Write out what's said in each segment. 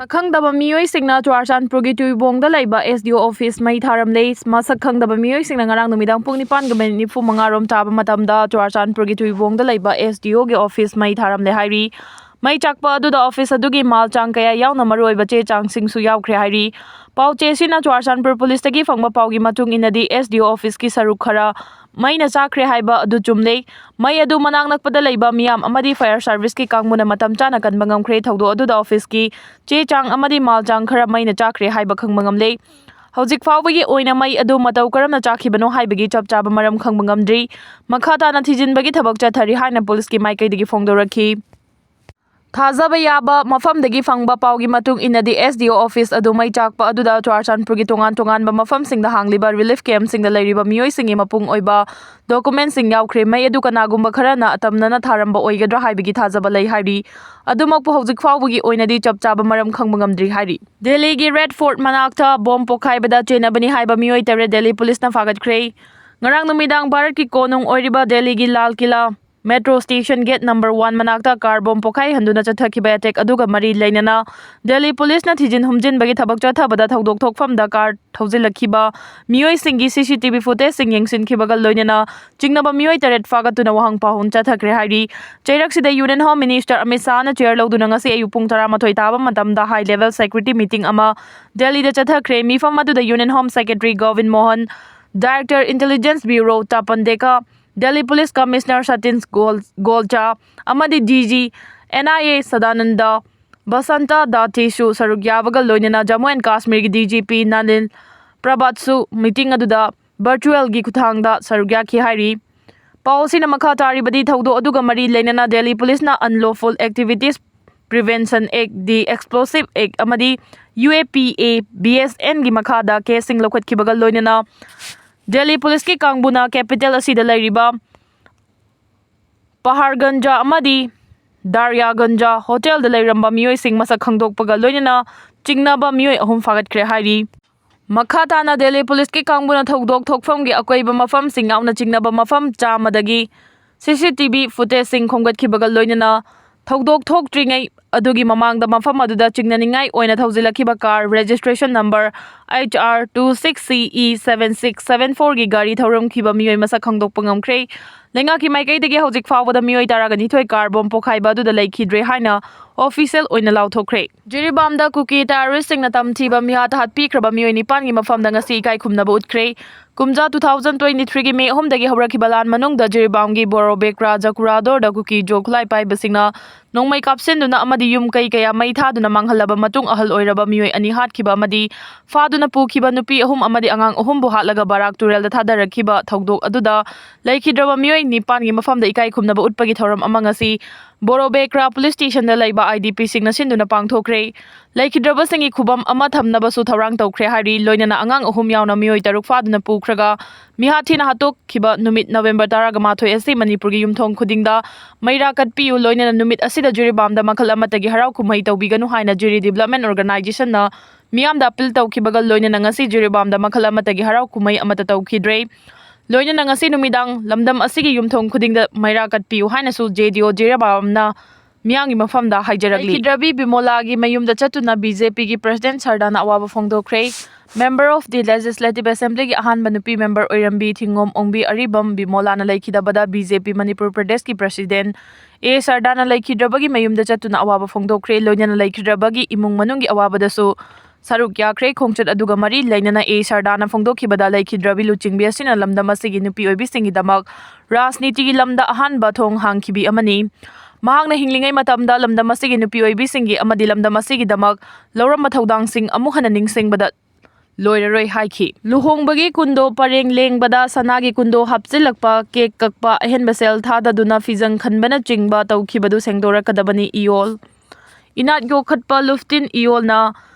ꯁꯛꯈꯪꯗꯕ ꯃꯤꯑꯣꯏꯁꯤꯡꯅ ꯆꯨꯔꯆꯥꯟꯄꯨꯔꯒꯤ ꯇꯨꯏꯕꯣꯡꯗ ꯂꯩꯕ SDO office ꯃꯩ ꯊꯥꯔꯝꯂꯦ꯫ ꯃꯁꯛ ꯈꯪꯗꯕ ꯃꯤꯑꯣꯏꯁꯤꯡꯅ ꯉꯔꯥꯡ ꯅꯨꯃꯤꯗꯥꯡ ꯄꯨꯡ 9:45 ꯇꯥꯕ ꯃꯇꯝꯗ ꯆꯨꯔꯆꯥꯟꯄꯨꯔꯒꯤ ꯇꯨꯏꯕꯣꯡꯗ ꯂꯩꯕ SDOꯒꯤ ꯑꯣꯐꯤꯁ ꯃꯩ ꯊꯥꯔꯝꯂꯦ ꯍꯥꯏꯔꯤ꯫ ꯃꯩ ꯆꯥꯛꯄ ꯑꯗꯨꯗ ꯑꯣꯐꯤꯁ ꯑꯗꯨꯒꯤ ꯃꯥꯜ ꯆꯥꯡ ꯀꯌꯥ ꯌꯥꯎꯅ ꯃꯔꯨꯑꯣꯏꯕ ꯆꯦ ꯆꯥꯡꯁꯤꯡꯁꯨ ꯌꯥꯎꯈ꯭ꯔꯦ ꯍꯥꯏꯔꯤ꯫ ꯄꯥꯎꯆꯦꯁꯤꯅ ꯆꯨꯔꯆꯥꯟꯄꯨꯔ ꯄꯨꯂꯤꯁꯇꯒꯤ ꯐꯪꯕ ꯄꯥꯎꯒꯤ ꯃꯇꯨꯡ ꯏꯟꯅꯗꯤ SDO ꯑꯣꯐꯤꯁꯀꯤ ꯁꯔꯨꯛ ꯈꯔ ꯃꯩꯅ ꯆꯥꯛꯈ꯭ꯔꯦ ꯍꯥꯏꯕ ꯑꯗꯨ ꯆꯨꯝꯂꯦ꯫ ꯃꯩ ꯑꯗꯨ ꯃꯅꯥꯛ ꯅꯛꯄꯗ ꯂꯩꯕ ꯃꯤꯌꯥꯝ ꯑꯃꯗꯤ ꯐꯥꯌꯔ ꯁꯥꯔꯚꯤꯁꯀꯤ ꯀꯥꯡꯕꯨꯅ ꯃꯇꯝ ꯆꯥꯅ ꯀꯟꯕ ꯉꯝꯈ꯭ꯔꯦ꯫ ꯊꯧꯗꯣꯛ ꯑꯗꯨꯗ ꯑꯣꯐꯤꯁꯀꯤ ꯆꯦ ꯆꯥꯡ ꯑꯃꯗꯤ ꯃꯥꯜ ꯆꯥꯡ ꯈꯔ ꯃꯩꯅ ꯆꯥꯛꯈ꯭ꯔꯦ ꯍꯥꯏꯕ ꯈꯪꯕ ꯉꯝꯂꯦ꯫ ꯍꯧꯖꯤꯛ ꯐꯥꯎꯕꯒꯤ ꯑꯣꯏꯅ ꯃꯩ ꯑꯗꯨ ꯃꯇꯧ ꯀꯔꯝꯅ ꯆꯥꯛꯈꯤꯕꯅꯣ ꯍꯥꯏꯕꯒꯤ ꯆꯞ ꯆꯥꯕ ꯃꯔꯝ ꯈꯪꯕ ꯉꯝꯗ꯭ꯔꯤ꯫ ꯃꯈꯥ ꯇꯥꯅ ꯊꯤꯖꯤꯟꯕꯒꯤ ꯊꯕꯛ ꯆꯠꯊꯔꯤ ꯍꯥꯏꯅ ꯄꯨꯂꯤꯁꯀꯤ ꯃꯥꯏꯀꯩꯗꯒꯤ ꯐꯣꯡꯗꯣꯔꯛꯈꯤ꯫ ꯊꯥꯖꯕ ꯌꯥꯕ ꯃꯐꯝꯗꯒꯤ ꯐꯪꯕ ꯄꯥꯎꯒꯤ ꯃꯇꯨꯡ ꯏꯟꯅꯗꯤ SDO ꯑꯣꯐꯤꯁ ꯑꯗꯨ ꯃꯩ ꯆꯥꯛꯄ ꯑꯗꯨꯗ ꯆꯨꯔꯆꯥꯟꯄꯨꯔꯒꯤ ꯇꯣꯉꯥꯟ ꯇꯣꯉꯥꯟꯕ ꯃꯐꯝꯁꯤꯡꯗ ꯍꯥꯡꯂꯤꯕ ꯔꯤꯂꯤꯐ ꯀꯦꯝꯞꯁꯤꯡꯗ ꯂꯩꯔꯤꯕ ꯃꯤꯑꯣꯏꯁꯤꯡꯒꯤ ꯃꯄꯨꯡ ꯑꯣꯏꯕ ꯗꯣꯀꯨꯃꯦꯟꯠꯁꯤꯡ ꯌꯥꯎꯈ꯭ꯔꯦ꯫ ꯃꯩ ꯑꯗꯨ ꯀꯅꯥꯒꯨꯝꯕ ꯈꯔꯅ ꯑꯇꯝꯅꯅ ꯊꯥꯔꯝꯕ ꯑꯣꯏꯒꯗ꯭ꯔꯥ ꯍꯥꯏꯕꯒꯤ ꯊꯥꯖꯕ ꯂꯩ ꯍꯥꯏꯔꯤ꯫ ꯑꯗꯨꯃꯛꯄꯨ ꯍꯧꯖꯤक ꯐꯥꯎꯕꯒꯤ ꯑꯣꯏꯅꯗꯤ ꯆꯞ ꯆꯥꯕ ꯃꯔꯝ ꯈꯪꯕ ꯉꯝꯗ꯭ꯔꯤ ꯍꯥꯏꯔꯤ꯫ ꯗꯦꯜꯂꯤꯒꯤ ꯔꯦꯗ ꯐꯣꯔꯠ ꯃꯅꯥꯛꯇ ꯕꯣꯝ ꯄꯣꯈꯥꯏꯕꯗ ꯆꯦꯟꯅꯕꯅꯤ ꯍꯥꯏꯕ ꯃꯤꯑꯣꯏ 8 ꯗꯦꯜꯂꯤ ꯄꯨꯂꯤꯁꯅ ꯐꯥꯒꯠꯈ꯭ꯔꯦ꯫ ꯉꯔꯥꯡ ꯅꯨꯃꯤꯗꯥꯡ ꯚꯥꯔꯠꯀꯤ ꯀꯣꯅꯨꯡ ꯑꯣꯏꯔꯤꯕ ꯗꯦꯜꯂꯤꯒꯤ Lal Qila metro station gate number 1 ꯃꯅꯥꯛꯇ ꯀꯥꯔ ꯕꯣꯝ ꯄꯣꯈꯥꯏꯍꯟꯗꯨꯅ ꯆꯠꯊꯈꯤꯕ ꯑꯦꯇꯦꯛ ꯑꯗꯨꯒ ꯃꯔꯤ ꯂꯩꯅꯅ ꯗꯦꯜꯂꯤ ꯄꯨꯂꯤꯁꯅ ꯊꯤꯖꯤꯟ ꯍꯨꯝꯖꯤꯟꯕꯒꯤ ꯊꯕꯛ ꯆꯠꯊꯕꯗ ꯊꯧꯗꯣꯛ ꯊꯣꯛꯐꯝꯗ ꯀꯥꯔ ꯊꯧꯖꯤꯜꯂꯛꯈꯤꯕ ꯃꯤꯑꯣꯏꯁꯤꯡꯒꯤ CCTV ꯐꯨꯇꯦꯖꯁꯤꯡ ꯌꯦꯡꯁꯤꯟꯈꯤꯕꯒ ꯂꯣꯏꯅꯅ ꯆꯤꯡꯅꯕ ꯃꯤꯑꯣꯏ 8 ꯐꯥꯒꯠꯇꯨꯅ ꯋꯥꯍꯪ ꯄꯥꯎꯍꯨꯟ ꯆꯠꯊꯈ꯭ꯔꯦ ꯍꯥꯏꯔꯤ꯫ ꯆꯩꯔꯛꯁꯤꯗ ꯌꯨꯅꯤꯌꯟ ꯍꯣꯝ ꯃꯤꯅꯤꯁꯇꯔ ꯑꯃꯤꯠ ꯁꯥꯍꯅ ꯆꯦꯌꯔ ꯂꯧꯗꯨꯅ ꯉꯁꯤ ꯑꯌꯨꯛ ꯄꯨꯡ 11 ꯇꯥꯕ ꯃꯇꯝꯗ ꯍꯥꯏ ꯂꯦꯚꯦꯜ ꯁꯦꯀ꯭ꯌꯨꯔꯤꯇꯤ ꯃꯤꯇꯤꯡ ꯑꯃ ꯗꯦꯜꯂꯤꯗ ꯆꯠꯊꯈ꯭ꯔꯦ꯫ ꯃꯤꯐꯝ ꯑꯗꯨꯗ ꯌꯨꯅꯤꯌꯟ ꯍꯣꯝ ꯁꯦꯀ꯭ꯔꯦꯇꯔꯤ ꯒꯣꯕꯤꯟ Mohan, director intelligence bureau Tapan Deka, Delhi police commissioner ꯁꯇꯤꯟꯁ ꯒꯣꯜꯆꯥ ꯑꯃꯗꯤ DG NIA ꯁꯗꯥꯅꯟꯗ ꯕꯁꯟꯇ ꯗꯥꯇꯤꯁꯨ ꯁꯔꯨꯛ ꯌꯥꯕꯒ ꯂꯣꯏꯅꯅ ꯖꯝꯃꯨ ꯑꯦꯟड ꯀꯥꯁꯃꯤꯔꯒꯤ DGP ꯅꯂꯤꯟ ꯄ꯭ꯔꯚꯥꯠꯁꯨ ꯃꯤꯇꯤꯡ ꯑꯗꯨꯗ ꯚꯔꯆꯨꯑꯦꯜꯒꯤ ꯈꯨꯠꯊꯥꯡꯗ ꯁꯔꯨꯛ ꯌꯥꯈꯤ ꯍꯥꯏꯔꯤ꯫ ꯄꯥꯎ ꯑꯁꯤꯅ ꯃꯈꯥ ꯇꯥꯔꯤꯕꯗꯤ ꯊꯧꯗꯣꯛ ꯑꯗꯨꯒ ꯃꯔꯤ ꯂꯩꯅꯅ ꯗꯦꯜꯂꯤ ꯄꯨꯂꯤꯁꯅ ꯑꯟꯂꯣꯐꯨꯜ ꯑꯦꯛꯇꯤꯚꯤꯇꯤꯁ ꯄ꯭ꯔꯤꯚꯦꯟꯁꯟ ꯑꯦꯛ, ꯗꯤ ꯑꯦꯛꯁꯄ꯭ꯂꯣꯁꯤꯚ ꯑꯦꯛ ꯑꯃꯗꯤ UAPA BSNꯒꯤ ꯃꯈꯥꯗ ꯀꯦꯁꯁꯤꯡ ꯂꯧꯈꯠꯈꯤꯕꯒ ꯂꯣꯏꯅꯅ ꯗꯦꯜꯂꯤ ꯄꯨꯂꯤꯁꯀꯤ ꯀꯥꯡꯕꯨꯅ ꯀꯦꯄꯤꯇꯦꯜ ꯑꯁꯤꯗ ꯂꯩꯔꯤꯕ ꯄꯍꯥꯔꯒꯟꯖ ꯑꯃꯗꯤ ꯗꯥꯔꯌꯥꯒꯟꯖ ꯍꯣꯇꯦꯜꯗ ꯂꯩꯔꯝꯕ ꯃꯤꯑꯣꯏꯁꯤꯡ ꯃꯁꯛ ꯈꯪꯗꯣꯛꯄꯒ ꯂꯣꯏꯅꯅ ꯆꯤꯡꯅꯕ ꯃꯤꯑꯣꯏ 3 ꯐꯥꯒꯠꯈ꯭ꯔꯦ ꯍꯥꯏꯔꯤ꯫ ꯃꯈꯥ ꯇꯥꯅ ꯗꯦꯜꯂꯤ ꯄꯨꯂꯤꯁꯀꯤ ꯀꯥꯡꯕꯨꯅ ꯊꯧꯗꯣꯛ ꯊꯣꯛꯐꯝꯒꯤ ꯑꯀꯣꯏꯕ ꯃꯐꯝꯁꯤꯡ ꯌꯥꯎꯅ ꯆꯤꯡꯅꯕ ꯃꯐꯝ 100ꯗꯒꯤ CCTV ꯐꯨꯇꯦꯖꯁꯤꯡ ꯈꯣꯝꯒꯠꯈꯤꯕꯒ ꯂꯣꯏꯅꯅ ꯊꯧꯗꯣꯛ ꯊꯣꯛꯇ꯭ꯔꯤꯉꯩ ꯑꯗꯨꯒꯤ ꯃꯃꯥꯡꯗ ꯃꯐꯝ ꯑꯗꯨꯗ ꯆꯤꯡꯅꯅꯤꯡꯉꯥꯏ ꯑꯣꯏꯅ ꯊꯧꯖꯤꯜꯂꯛꯈꯤꯕ ꯀꯥꯔ ꯔꯦꯖꯤꯁꯇ꯭ꯔꯦꯁꯟ ꯅꯝꯕꯔ HR26CE7674ꯒꯤ ꯒꯥꯔꯤ ꯊꯧꯔꯝꯈꯤꯕ ꯃꯤꯑꯣꯏ ꯃꯁꯛ ꯈꯪꯗꯣꯛꯄ ꯉꯝꯈ꯭ꯔꯦ꯫ ꯂꯩꯉꯥꯛꯀꯤ ꯃꯥꯏꯀꯩꯗꯒꯤ ꯍꯧꯖꯤꯛ ꯐꯥꯎꯕꯗ ꯃꯤꯑꯣꯏ 12 ꯀꯥꯔ ꯕꯣꯝ ꯄꯣꯈꯥꯏꯕ ꯑꯗꯨꯗ ꯂꯩꯈꯤꯗ꯭ꯔꯦ ꯍꯥꯏꯅ ꯑꯣꯐꯤꯁꯤꯌꯦꯜ ꯑꯣꯏꯅ ꯂꯥꯎꯊꯣꯛꯈ꯭ꯔꯦ꯫ ꯖꯤꯔꯤꯕꯥꯝꯗ ꯀꯨꯀꯤ ꯇꯦꯔꯣꯔꯤꯁꯁꯤꯡꯅ ꯇꯝꯊꯤꯕ ꯃꯤꯍꯥꯠ ꯍꯥꯠꯄꯤꯈ꯭ꯔꯕ ꯃꯤꯑꯣꯏ 9ꯒꯤ ꯃꯐꯝꯗ ꯉꯁꯤ ꯏꯀꯥꯏ ꯈꯨꯝꯅꯕ ꯎꯠꯈ꯭ꯔꯦ꯫ ꯀꯨꯝꯖꯥ 2023ꯒꯤ ꯃꯦ 3ꯗꯒꯤ ꯍꯧꯔꯛꯈꯤꯕ ꯂꯥꯟ ꯃꯅꯨꯡꯗ ꯖꯤꯔꯤꯕꯥꯝꯒꯤ ꯕꯣꯔꯣꯕꯦꯀ꯭ꯔꯥ ꯖꯀꯨꯔꯥꯗꯣꯔꯗ ꯀꯨꯀꯤ ꯈꯨꯠꯂꯥꯏ ꯄꯥꯏꯕꯁꯤꯡꯅ ꯅꯣꯡꯃꯩ ꯀꯥꯞꯁꯤꯟꯗꯨꯅ ꯑꯃꯗꯤ ꯌꯨꯝ ꯀꯩ ꯀꯌꯥ ꯃꯩ ꯊꯥꯗꯨꯅ ꯃꯥꯡꯍꯜꯂꯕ ꯃꯇꯨꯡ ꯑꯍꯜ ꯑꯣꯏꯔꯕ ꯃꯤꯑꯣꯏ 2 ꯍꯥꯠꯈꯤꯕ ꯑꯃꯗꯤ ꯐꯥꯗꯨꯅ ꯄꯨꯈꯤꯕ ꯅꯨꯄꯤ 3 ꯑꯃꯗꯤ ꯑꯉꯥꯡ 3ꯕꯨ ꯍꯥꯠꯂꯒ ꯕꯥꯔꯥꯛ ꯇꯨꯔꯦꯜꯗ ꯊꯥꯗꯔꯛꯈꯤꯕ ꯊꯧꯗꯣꯛ ꯑꯗꯨꯗ ꯂꯩꯈꯤꯗ꯭ꯔꯕ ꯃꯤꯑꯣꯏ 9ꯒꯤ ꯃꯐꯝꯗ ꯏꯀꯥꯏ ꯈꯨꯝꯅꯕ ꯎꯠꯄꯒꯤ ꯊꯧꯔꯝ ꯑꯃ ꯉꯁꯤ ꯕꯣꯔꯣꯕꯦꯀ꯭ꯔꯥ ꯄꯨꯂꯤꯁ ꯁ꯭ꯇꯦꯁꯟꯗ ꯂꯩꯕ IDPꯁꯤꯡꯅ ꯁꯤꯟꯗꯨꯅ ꯄꯥꯡꯊꯣꯛꯈ꯭ꯔꯦ꯫ ꯂꯩꯈꯤꯗ꯭ꯔꯕꯁꯤꯡꯒꯤ ꯈꯨꯕꯝ ꯑꯃ ꯊꯝꯅꯕꯁꯨ ꯊꯧꯔꯥꯡ ꯇꯧꯈ꯭ꯔꯦ ꯍꯥꯏꯔꯤ꯫ ꯂꯣꯏꯅꯅ ꯑꯉꯥꯡ 3 ꯌꯥꯎꯅ ꯃꯤꯑꯣꯏ 3 ꯐꯥꯗꯨꯅ ꯄꯨꯈ꯭ꯔꯒ ꯃꯤꯍꯥꯠ ꯊꯤꯅ ꯍꯥꯠꯇꯣꯛꯈꯤꯕ ꯅꯨꯃꯤꯠ ꯅꯕꯦꯝꯕꯔ 11 ꯑꯁꯤ ꯃꯅꯤꯄꯨꯔꯒꯤ ꯌꯨꯝꯊꯣꯡ ꯈꯨꯗꯤꯡꯗ ꯃꯩꯔꯥ ꯀꯠꯄꯤꯌꯨ, ꯂꯣꯏꯅꯅ ꯅꯨꯃꯤꯠ ꯑꯁꯤꯗ ꯖꯤꯔꯤꯕꯥꯝꯗ ꯃꯈꯜ ꯑꯃꯠꯇꯒꯤ ꯍꯔꯥꯎ ꯀꯨꯝꯍꯩ ꯇꯧꯕꯤꯒꯅꯨ ꯍꯥꯏꯅ ꯖꯤꯔꯤ ꯗꯤꯚꯦꯂꯞꯃꯦꯟꯠ ꯑꯣꯔꯒꯅꯥꯏꯖꯦꯁꯟꯅ ꯃꯤꯌꯥꯝꯗ ꯑꯄꯤꯜ ꯇꯧꯈꯤꯕꯒ ꯂꯣꯏꯅꯅ ꯉꯁꯤ ꯖꯤꯔꯤꯕꯥꯝꯗ ꯃꯈꯜ ꯑꯃꯠꯇꯒꯤ ꯍꯔꯥꯎ ꯀꯨꯝꯍꯩ ꯑꯃꯠꯇ ꯇꯧꯈꯤꯗ꯭ꯔꯦ꯫ ꯂꯣꯏꯅꯅ ꯉꯁꯤ ꯅꯨꯃꯤꯗꯥꯡ ꯂꯝꯗꯝ ꯑꯁꯤꯒꯤ ꯌꯨꯝꯊꯣꯡ ꯈꯨꯗꯤꯡꯗ ꯃꯩꯔꯥ ꯀꯠꯄꯤꯌꯨ ꯍꯥꯏꯅꯁꯨ JDO ꯖꯤꯔꯤꯕꯥꯝꯅ ꯃꯤꯌꯥꯝꯒꯤ ꯃꯐꯝꯗ ꯍꯥꯏꯖꯔꯛꯂꯤ꯫ ꯂꯩꯈꯤꯗ꯭ꯔꯕꯤ ꯕꯤꯃꯣꯂꯥꯒꯤ ꯃꯌꯨꯝꯗ ꯆꯠꯇꯨꯅ BJPꯒꯤ ꯄ꯭ꯔꯁꯤꯗꯦꯟꯠ ꯁꯔꯗꯥꯅ ꯑꯋꯥꯕ ꯐꯣꯡꯗꯣꯛꯈ꯭ꯔꯦ꯫ ꯃꯦꯝꯕꯔ ꯑꯣꯐ ꯗꯤ ꯂꯦꯖꯤꯁꯂꯦꯇꯤꯚ ꯑꯦꯁꯦꯝꯕ꯭ꯂꯤꯒꯤ ꯑꯍꯥꯟꯕ ꯅꯨꯄꯤ ꯃꯦꯝꯕꯔ ꯑꯣꯏꯔꯝꯕꯤ ꯊꯤꯡꯉꯣꯝ ꯑꯣꯡꯕꯤ ꯑꯔꯤꯕꯝ ꯕꯤꯃꯣꯂꯥꯅ ꯂꯩꯈꯤꯗꯕꯗ BJP ꯃꯅꯤꯄꯨꯔ ꯄ꯭ꯔꯗꯦꯁꯀꯤ ꯄ꯭ꯔꯁꯤꯗꯦꯟꯠ ꯁꯔꯗꯥꯅ ꯂꯩꯈꯤꯗ꯭ꯔꯕꯒꯤ ꯃꯌꯨꯝꯗ ꯆꯠꯇꯨꯅ ꯑꯋꯥꯕ ꯐꯣꯡꯗꯣꯛꯈ꯭ꯔꯦ꯫ ꯂꯣꯏꯅꯅ ꯂꯩꯈꯤꯗ꯭ꯔꯕꯒꯤ ꯏꯃꯨꯡ ꯃꯅꯨꯡꯒꯤ ꯑꯋꯥꯕꯗꯁꯨ ꯁꯔꯨꯛ ꯌꯥꯈ꯭ꯔꯦ꯫ ꯈꯣꯡꯆꯠ ꯑꯗꯨꯒ ꯃꯔꯤ ꯂꯩꯅꯅ ꯁꯔꯗꯥꯅ ꯐꯣꯡꯗꯣꯛꯈꯤꯕꯗ ꯂꯩꯈꯤꯗ꯭ꯔꯕꯤ ꯂꯨꯆꯤꯡꯕꯤ ꯑꯁꯤꯅ ꯂꯝꯗꯝ ꯑꯁꯤꯒꯤ ꯅꯨꯄꯤ ꯑꯣꯏꯕꯤꯁꯤꯡꯒꯤꯗꯃꯛ ꯔꯥꯖꯅꯤꯇꯤꯒꯤ ꯂꯝꯗ ꯑꯍꯥꯟꯕ ꯊꯣꯡ ꯍꯥꯡꯈꯤꯕꯤ ꯑꯃꯅꯤ꯫ ꯃꯍꯥꯛꯅ ꯍꯤꯡꯂꯤꯉꯩ ꯃꯇꯝꯗ ꯂꯝꯗꯝ ꯑꯁꯤꯒꯤ ꯅꯨꯄꯤ ꯑꯣꯏꯕꯤꯁꯤꯡꯒꯤ ꯑꯃꯗꯤ ꯂꯝꯗꯝ ꯑꯁꯤꯒꯤꯗꯃꯛ ꯂꯧꯔꯝꯕ ꯊꯧꯗꯥꯡꯁꯤꯡ ꯑꯃꯨꯛ ꯍꯟꯅ ꯅꯤꯡꯁꯤꯡꯕꯗ ꯂꯣꯏꯔꯔꯣꯏ ꯍꯥꯏꯈꯤ꯫ ꯂꯨꯍꯣꯡꯕꯒꯤ ꯀꯨꯟꯗꯣ ꯄꯔꯦꯡ ꯂꯦꯡꯕꯗ ꯁꯅꯥꯒꯤ ꯀꯨꯟꯗꯣ ꯍꯥꯞꯆꯤꯜꯂꯛꯄ, ꯀꯦꯛ ꯀꯛꯄ, ꯑꯍꯦꯟꯕ ꯁꯦꯜ ꯊꯥꯗꯗꯨꯅ ꯐꯤꯖꯪ ꯈꯟꯕꯅꯆꯤꯡꯕ ꯇꯧꯈꯤꯕꯗꯨ ꯁꯦꯡꯗꯣꯔꯛꯀꯗꯕꯅꯤ꯫ ꯏꯌꯣꯜ ꯏꯅꯥꯠ ꯌꯣꯛꯈꯠꯄ ꯂꯨꯐꯇꯤꯟ ꯏꯌꯣꯜꯅ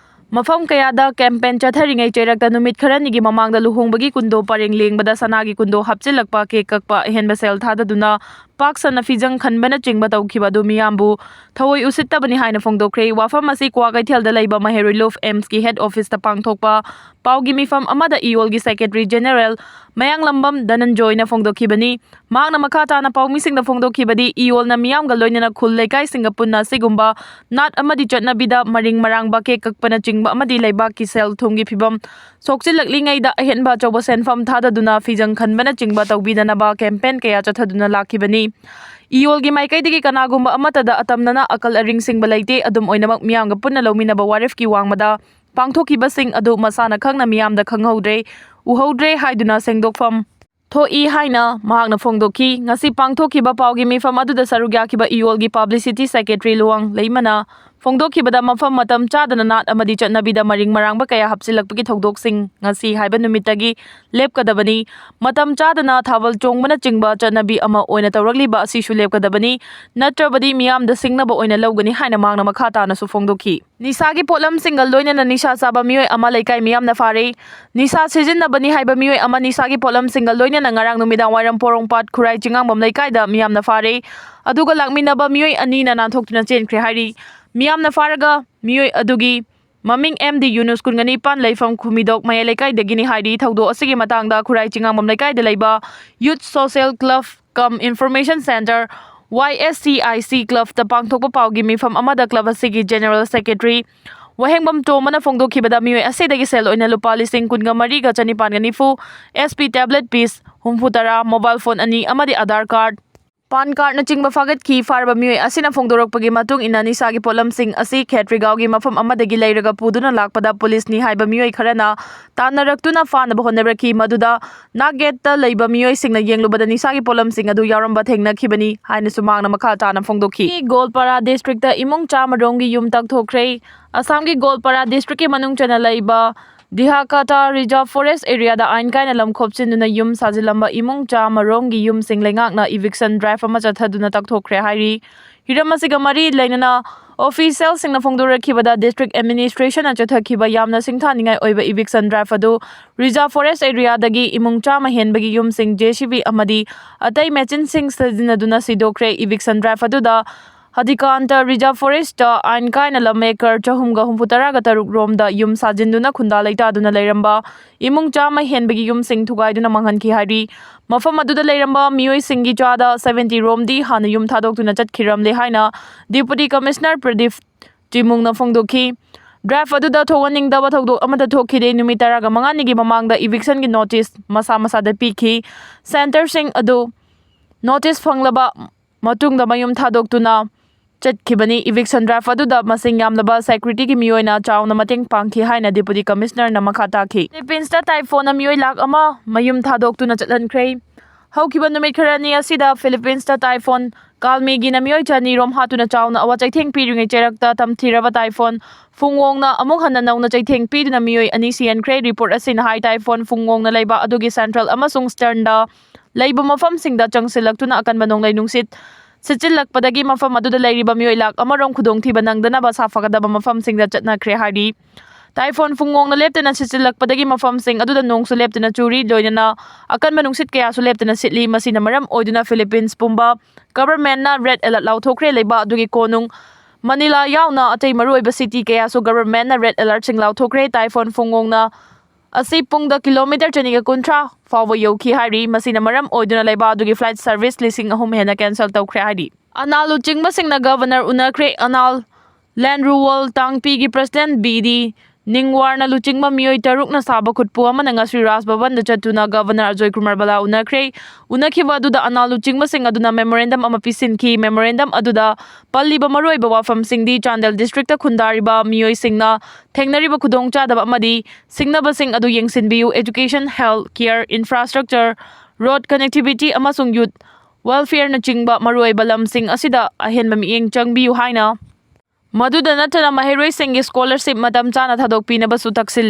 ꯃꯐꯝ ꯀꯌꯥꯗ ꯀꯦꯝꯄꯦꯟ ꯆꯠꯊꯔꯤꯉꯩ ꯆꯩꯔꯛꯇ ꯅꯨꯃꯤꯠ ꯈꯔꯅꯤꯒꯤ ꯃꯃꯥꯡꯗ ꯂꯨꯍꯣꯡꯕꯒꯤ ꯀꯨꯟꯗꯣ ꯄꯔꯦꯡ ꯂꯦꯡꯕꯗ ꯁꯅꯥꯒꯤ ꯀꯨꯟꯗꯣ ꯍꯥꯞꯆꯤꯜꯂꯛꯄ, ꯀꯦꯛ ꯀꯛꯄ, ꯑꯍꯦꯟꯕ ꯁꯦꯜ ꯊꯥꯗꯗꯨꯅ paksana fijang khanbana chingba tawkhiba du miyambu thawoi usittabani haina phongdokre wafam asi kwa kaithelda leiba Maheroi Lof Ems ki head office ta pangthokpa paugi mifam amada iol gi secretary general mayang lambam Dananjoy na phongdokhibani magna makhata na paumising na phongdokhibadi iol na miyam ga loinana khul lekai singapunna sigumba nat amadi chatnabida maring marang ba ke kakpana chingba amadi leiba ki sel thungi phibam sokchilakli ngai da ahenba chobo senfam thada duna fijang khanbana chingba tawbidana ba campaign kaya chathaduna lakhibani iol gi maikai digi kanagumba amatada atamnana akal aring singba leite adum oinamak miyam ga punna lominaba warif ki wangmada pangthokibasing adu masana khangna miyamda khanghodre uhodre haiduna sengdokfam thoi haina mahakna phongdokhi ngasi pangthokiba paugi mifam aduda sarugyakiba iol gi publicity secretary luang leimana phongdokhibada mafam matam chadana nat amadi chatnabida maring marangba kaya hapsilakpagi thogdoksing ngasi haiba numitagi lepkadabani matam chadana thawal chongbana chingba chatnabi ama oina tawrakliba asisu lepkadabani natrabadi miyamda singnaba oina lawgani haina mangna makhata na su phongdokhi nisagi potlam single loinana nisha saba miyoi ama leikai miyamna fare nisa sijinabani haiba miyoi ama nisagi potlam single loinana ngarang numidang wairam porongpat khurai chingangbam leikaida miyamna fare aduga lakminaba miyoi anina nanthoktina chenkre hairi miyamna faraga miyoi adugi maming MD Yunus Kungani pan leifam khumidok maya lekai dagini hairi thaudo asigi matangda khurai chingangbam lekai da leiba Youth Social Club Cum Information Center YSCIC Club ta pangthokpa paugi mifam amada club asigi General Secretary wahengbam tomana phongdokhibada miyoi asedagi sel oina lupa lising kunga mari ga chanipan ga nifu SP tablet piece humfutara mobile phone ani amadi Aadhaar card pan card na chingba fagat ki farba miyoi asina phongdorokpagi matung ina nisagi polamsing asi khetrigawgi mafam amadagi leiraga puduna lakpada police ni haiba miyoi kharana tanaraktuna fanaba honabrakhi maduda naget ta leiba miyoi singna yenglubada nisagi polamsing adu yaramba thengna khibani haina sumangna makha tana phongdokhi Golpara district ta imung chamaronggi yum tak thokre Assam gi Golpara district ki manung chana leiba Dihakata Reserve Forest area da ain kaina lamkhopchin duna yum sajilamba imung cha maronggi yum singlengakna eviction drive ama chathaduna takthokre hairi hiramasiga mari leinana official singna phongdorakhibada district administration a chathakhiba yamna singthaningai oiba eviction drive adu Reserve Forest area dagi imung cha ma henbagi yum sing JCB amadi atai machine sing sajinaduna sidokre eviction drive adu da Hadikanta Reserve Forest ain kaina lamekar chahumga humputara ga taruk romda yum sajinduna khunda leita duna leiramba imung chama henbagi yum sing thugai duna manghan ki hari mafam aduda leiramba miyoi singi chada 70 romdi hana yum thadok tuna chatkhiram le haina Deputy Commissioner Pradeep Timung na phongdokhi Drive aduda thoganing daba thogdok amada thokhide numitara ga mangani gi mamangda eviction gi notice masa da pikhi center sing adu notice phanglaba matungda mayum thadok tuna Chatkibani eviction drive aduda masing yamlaba security ki miyoina chauna mateng pangki haina Deputy Commissioner na makhata ki Philippines ta typhoon na miyoy lak ama mayum thadok tu na chatlankrei haukiba numit kharani asida Philippines ta typhoon kalmi gi na miyoy chani rom hatuna chauna awa chaitheng piringai cherakta tamthiraba typhoon fungwong na amuk hanna nauna chaitheng piduna miyoy ani sian krai report asin high typhoon fungwong na leiba adugi central amasung stern da leiba mafam singda changsilaktuna akan banong lai nungsit Sichilakpadagi mafam aduda leiriba miyoi lak amarom khudongthiba nangdanaba safagadaba mafam singda chatnakre hari Typhoon fungwong na leptana sichilakpadagi mafam sing aduda nongsu leptana churi loinana akan manungsit kaya su leptana sitli masina maram oiduna Philippines pumba government na red alert lauthokre leiba adugi konung Manila yauna atay maruoiba city kaya su government na red alert sing lauthokre typhoon fungwong na asi pungda kilometer chaniga kuntra fawa yoki hari masina maram oiduna leiba adugi flight service lising ahum hena cancel tawkhre hari Analu chingba singna governor unakre anal land rural tangpi gi president BD Ningwarna luchingba miyoi taruk na saba khutpu amana ngasi Ras Bhavan da chatuna governor Ajoy Kumar Bala unakre unakhiba aduda analu chingba sing aduna memorandum ama pisinki memorandum aduda palliba maroiba wafam singdi Chandel district ta khundariba miyoi singna thengnariba khudongcha daba amadi singnaba sing adu yengsinbiu education health care infrastructure road connectivity amasung youth welfare na chingba maroiba lam sing asida ahenba mieng changbiu haina Maduda natana Maheroi Singh scholarship madam chana thadok pinabasu taksil